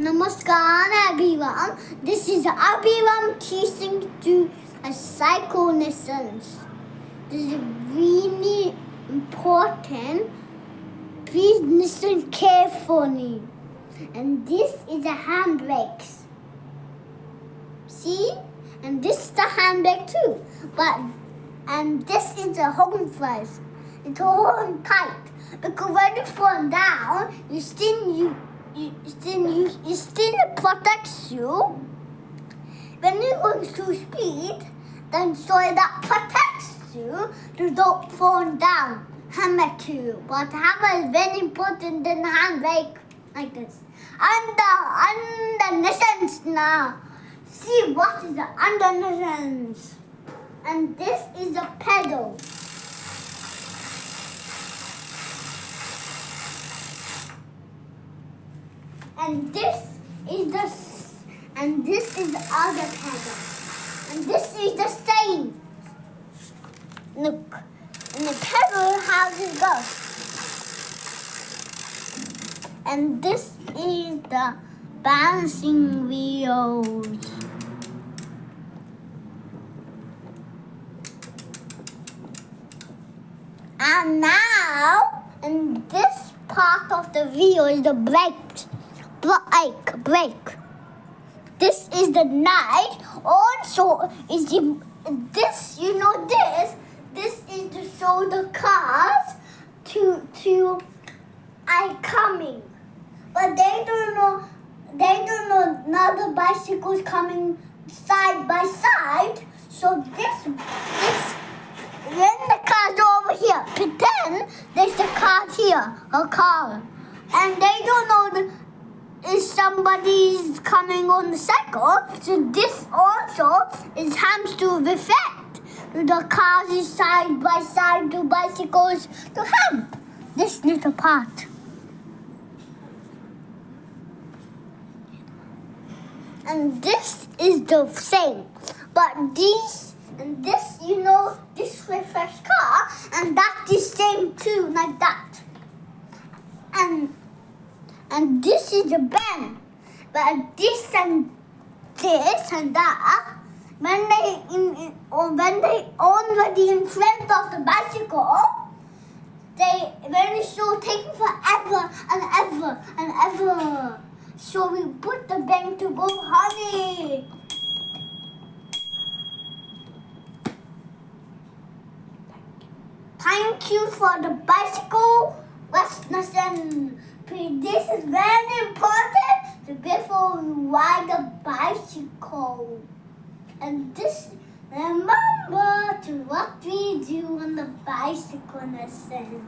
Namaskar everyone. This is ARam teaching to a cycle lessons. This is really important. Please listen carefully. And this is a handbrake. See? And this is the handbrake too. And this is the home first. It's holding tight. Because when you fall down, it still protects you. When you're going too speed, then so that protects you to don't fall down. Hammer too. But hammer is very important than handbrake like this. Under lessons now. See what is the under lessons. And this is the pedal. And this is the other pedal. And this is the same. Look. And the pedal, how it goes. And this is the balancing wheels. And now, in this part of the wheel is the brake. This is the knife. Also, is this This is to show the cars to are coming, but they don't know another bicycles coming side by side. So this when the cars are over here, pretend there's the car here, a car, and they don't know if somebody's coming on the cycle. So this also is has to reflect the cars is side by side to bicycles to help this little part. And this is the same, but this reflects car, and that is same too, like that. And this is the bend, but this and that, when they already in front of the bicycle, when it's so taking forever and ever and ever. So we put the bend to go hurry. Thank you for the bicycle lesson. This is very important before you ride the bicycle. And this, remember to what we do on the bicycle lesson.